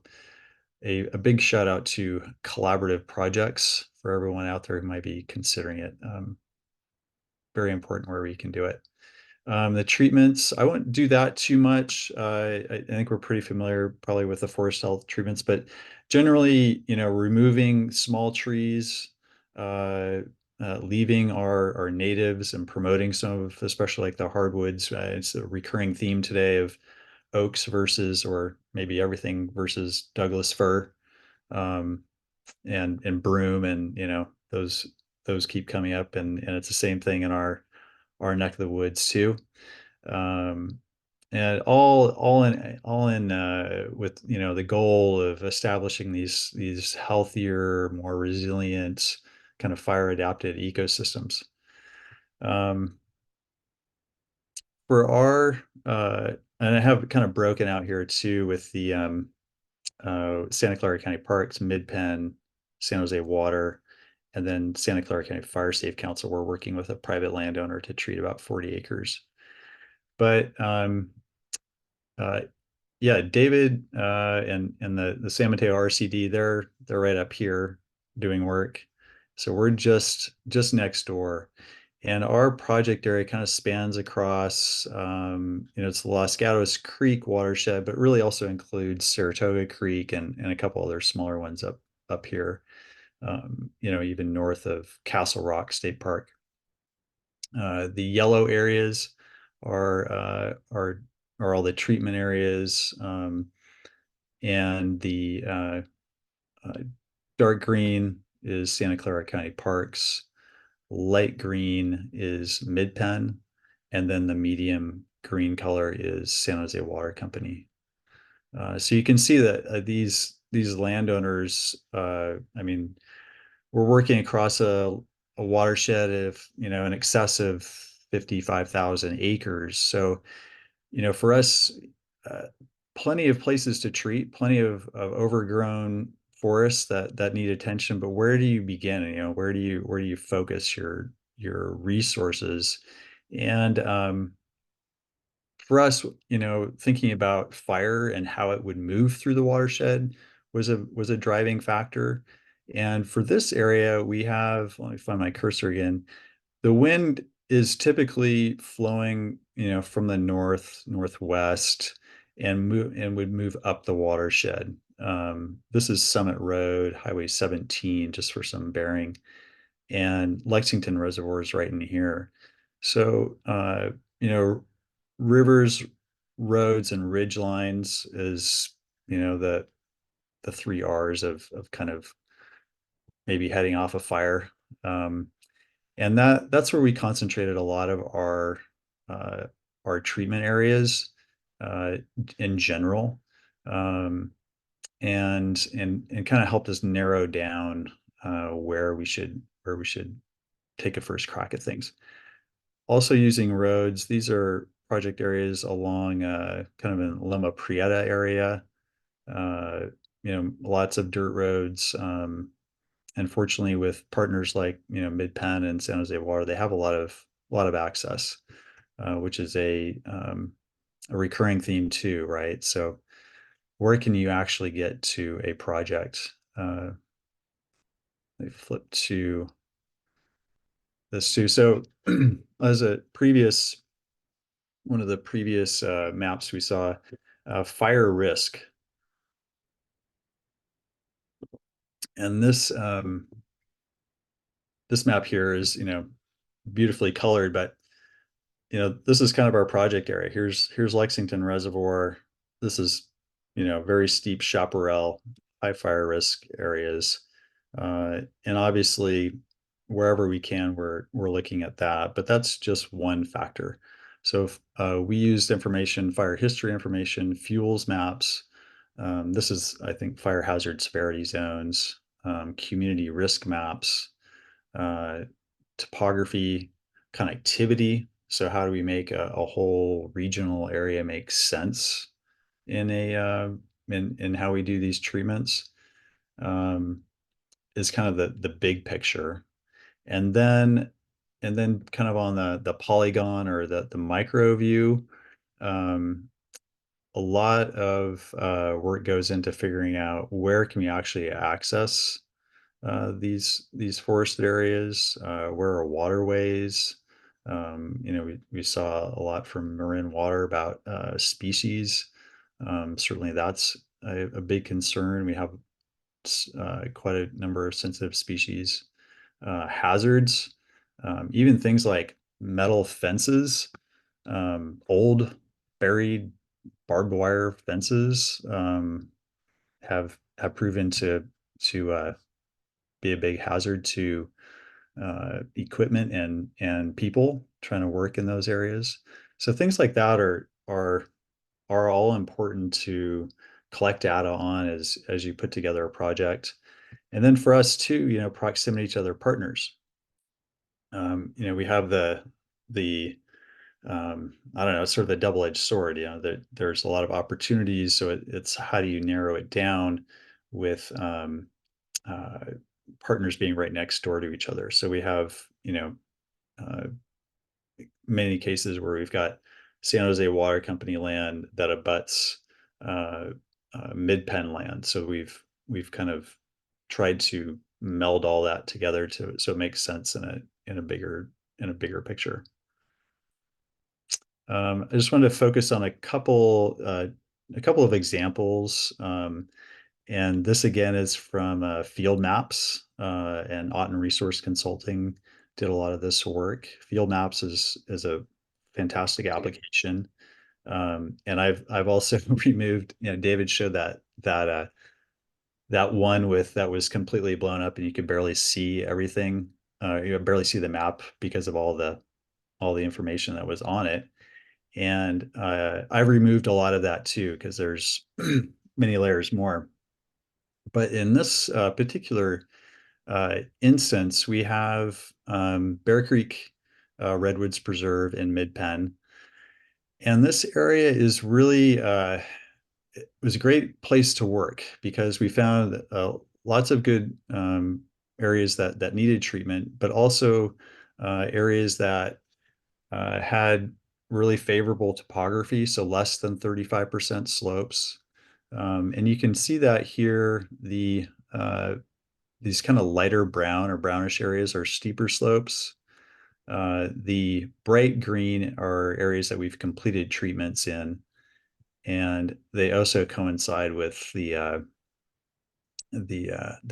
a big shout out to collaborative projects for everyone out there who might be considering it. Very important wherever you can do it. The treatments, I won't do that too much. I think we're pretty familiar probably with the forest health treatments, but generally, removing small trees, leaving our natives and promoting some of, especially like the hardwoods. It's a recurring theme today of oaks versus, or maybe everything versus Douglas fir, and broom, and those keep coming up, and it's the same thing in our neck of the woods too. And all in with the goal of establishing these healthier, more resilient, kind of fire adapted ecosystems. For our and I have kind of broken out here too with the Santa Clara County Parks, Mid-Penn, San Jose Water, and then Santa Clara County Fire Safe Council. We're working with a private landowner to treat about 40 acres. But yeah, David and the San Mateo RCD, they're right up here doing work. So we're just next door. And our project area kind of spans across, it's the Los Gatos Creek watershed, but really also includes Saratoga Creek and a couple other smaller ones up here, even north of Castle Rock State Park. The yellow areas are all the treatment areas, and the dark green is Santa Clara County Parks. Light green is Mid-Penn, and then the medium green color is San Jose Water Company. So you can see that these landowners, I mean, we're working across a watershed of, in excess of 55,000 acres. So, for us, plenty of places to treat, plenty of overgrown forests that need attention. But where do you begin? Where do you focus your resources? And for us, thinking about fire and how it would move through the watershed was a driving factor. And for this area, we have, let me find my cursor again. The wind is typically flowing, from the northwest and would move up the watershed. This is Summit Road, Highway 17, just for some bearing. And Lexington Reservoir is right in here. So, rivers, roads, and ridge lines is, the three R's of kind of maybe heading off a fire. And that's where we concentrated a lot of our treatment areas in general, and kind of helped us narrow down where we should take a first crack at things. Also using roads, these are project areas along kind of in Loma Prieta area. Lots of dirt roads. And fortunately, with partners like Mid-Penn and San Jose Water, they have a lot of access, which is a recurring theme too, right? So, where can you actually get to a project? Let me flip to this too. So, as one of the previous maps we saw, fire risk. And this map here is, beautifully colored, but this is kind of our project area. Here's Lexington Reservoir. This is, very steep chaparral, high fire risk areas. And obviously wherever we can, we're looking at that, but that's just one factor. So we used fire history information, fuels maps. This is, I think, fire hazard severity zones, community risk maps, topography, connectivity. So how do we make a whole regional area make sense in in how we do these treatments? Is kind of the big picture. And then kind of on the polygon or the micro view, a lot of work goes into figuring out where can we actually access these forested areas, where are waterways. We saw a lot from Marin Water about species. Certainly that's a big concern. We have quite a number of sensitive species. Hazards, even things like metal fences, old buried barbed wire fences have proven to be a big hazard to equipment and people trying to work in those areas. So things like that are all important to collect data on as you put together a project. And then for us too, proximity to other partners. We have the I don't know, sort of the double-edged sword, that there's a lot of opportunities. So it's how do you narrow it down with partners being right next door to each other. So we have, many cases where we've got San Jose Water Company land that abuts Mid-Penn land. So we've kind of tried to meld all that together so it makes sense in a bigger picture. I just wanted to focus on a couple of examples. And this again is from Field Maps, and Otten Resource Consulting did a lot of this work. Field Maps is a fantastic application. And I've also removed, David showed that one that was completely blown up and you could barely see everything. You barely see the map because of all the information that was on it. And I've removed a lot of that too, because there's many layers more. But in this particular instance, we have Bear Creek Redwoods Preserve in Mid-Penn. And this area is really, it was a great place to work because we found lots of good areas that needed treatment, but also areas that had really favorable topography, so less than 35% slopes. And you can see that here, these kind of lighter brown or brownish areas are steeper slopes. The bright green are areas that we've completed treatments in, and they also coincide with the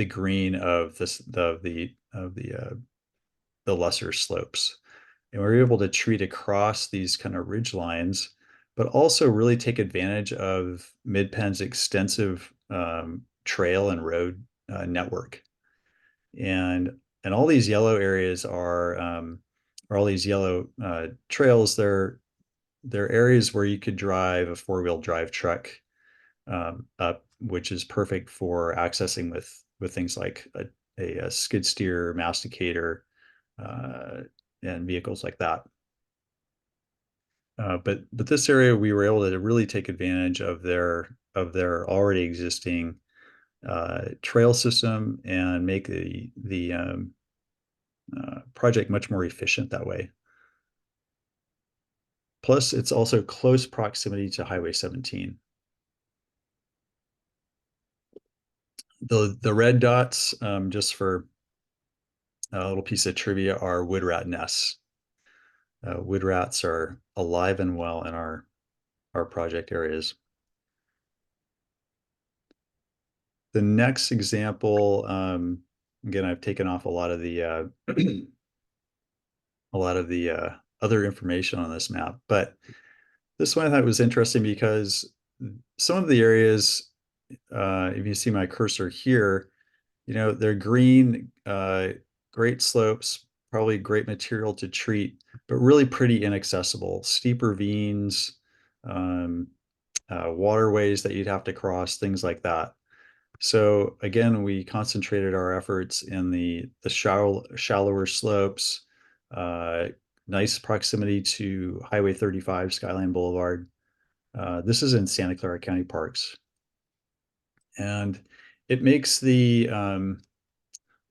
green of the lesser slopes. And we're able to treat across these kind of ridge lines, but also really take advantage of Mid-Penn's extensive trail and road network. And all these yellow areas are all these yellow trails. They're areas where you could drive a four-wheel drive truck up, which is perfect for accessing with things like a skid steer, masticator, and vehicles like that. But this area, we were able to really take advantage of their already existing trail system and make the project much more efficient that way. Plus, it's also close proximity to Highway 17. The red dots, just for a little piece of trivia, are wood rat nests. Wood rats are alive and well in our project areas. The next example, again, I've taken off a lot of the other information on this map, but this one I thought was interesting because some of the areas, if you see my cursor here, they're green, great slopes, probably great material to treat, but really pretty inaccessible. Steep ravines, waterways that you'd have to cross, things like that. So again, we concentrated our efforts in the shallower slopes, nice proximity to Highway 35, Skyline Boulevard. This is in Santa Clara County Parks. And it makes the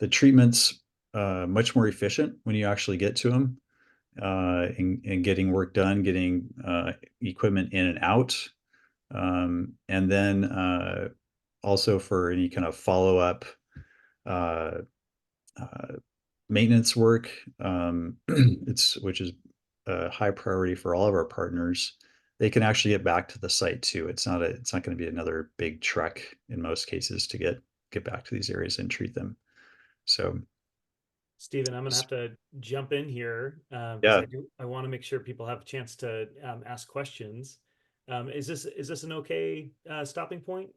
treatments much more efficient when you actually get to them, in getting work done, getting equipment in and out. And then also for any kind of follow-up maintenance work, which is a high priority for all of our partners. They can actually get back to the site too. It's not going to be another big trek in most cases to get back to these areas and treat them. So, Stephen, I'm gonna have to jump in here because yeah, I want to make sure people have a chance to ask questions. Is this an okay stopping point?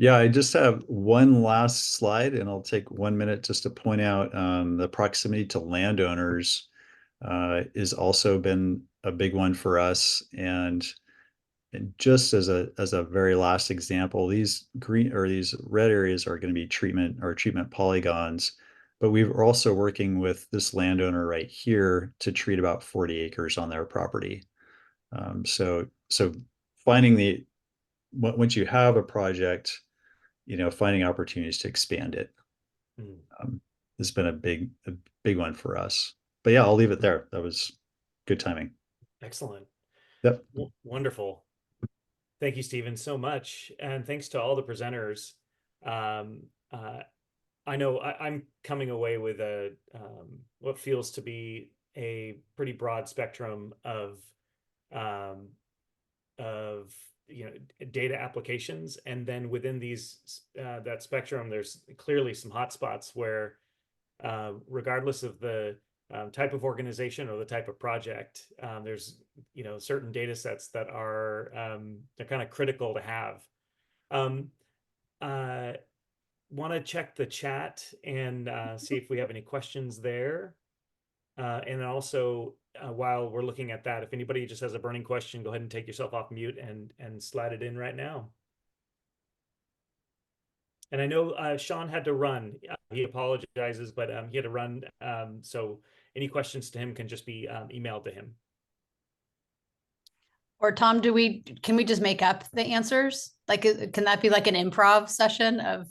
Yeah, I just have one last slide, and I'll take 1 minute just to point out the proximity to landowners has also been a big one for us. And just as a very last example, these green or these red areas are going to be treatment polygons, but we're also working with this landowner right here to treat about 40 acres on their property. So finding once you have a project, finding opportunities to expand it has been a big one for us. But yeah, I'll leave it there. That was good timing. Excellent. Yep. Wonderful. Thank you, Stephen, so much. And thanks to all the presenters. I know I'm coming away with what feels to be a pretty broad spectrum of data applications, and then within that spectrum, there's clearly some hotspots where, regardless of the type of organization or the type of project, there's certain data sets that are they're kind of critical to have. Want to check the chat and see if we have any questions there. And also, while we're looking at that, if anybody just has a burning question, go ahead and take yourself off mute and slide it in right now. And I know Sean had to run. He apologizes, but he had to run. So any questions to him can just be emailed to him. Or Tom, can we just make up the answers? Like, can that be like an improv session of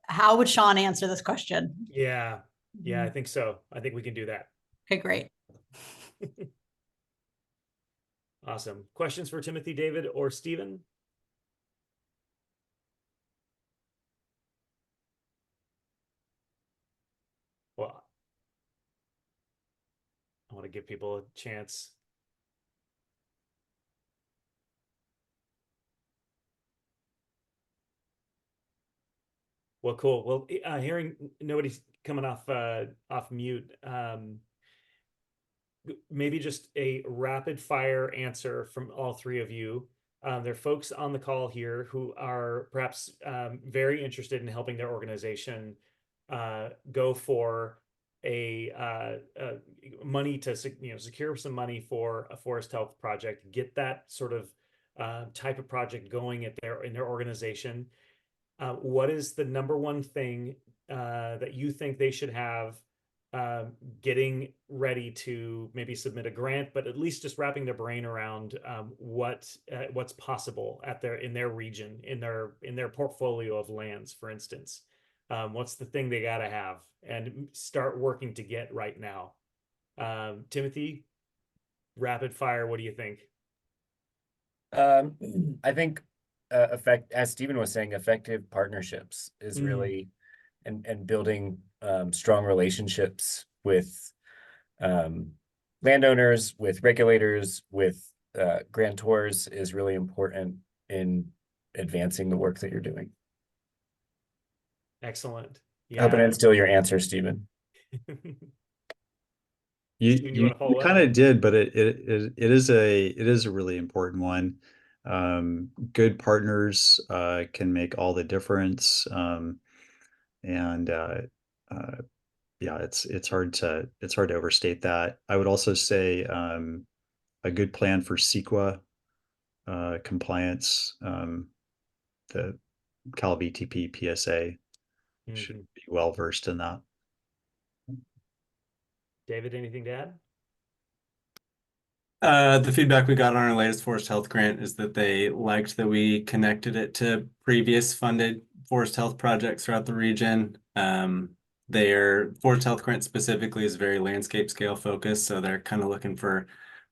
how would Sean answer this question? Yeah, I think so. I think we can do that. Okay, great. Awesome. Questions for Timothy, David, or Stephen? Well, I want to give people a chance. Well, cool. Well, hearing nobody's coming off mute, maybe just a rapid fire answer from all three of you. There are folks on the call here who are perhaps very interested in helping their organization go for money to secure some money for a forest health project, get that sort of type of project going in their organization. What is the number one thing that you think they should have getting ready to maybe submit a grant, but at least just wrapping their brain around what's possible in their region, in their portfolio of lands, for instance? What's the thing they got to have and start working to get right now? Timothy, rapid fire, what do you think? I think as Stephen was saying, effective partnerships is really and building strong relationships with landowners, with regulators, with grantors is really important in advancing the work that you're doing. Excellent. I hope I didn't steal your answer, Stephen. You kind of did, but it is a really important one. Good partners can make all the difference. Yeah, it's hard to overstate that. I would also say a good plan for CEQA compliance. The Cal VTP PSA should be well versed in that. David, anything to add? The feedback we got on our latest forest health grant is that they liked that we connected it to previous funded forest health projects throughout the region. Their forest health grant specifically is very landscape scale focused, so they're kind of looking for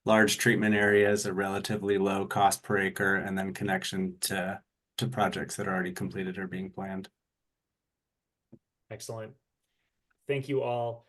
large treatment areas, a relatively low cost per acre, and then connection to projects that are already completed or being planned. Excellent. Thank you all.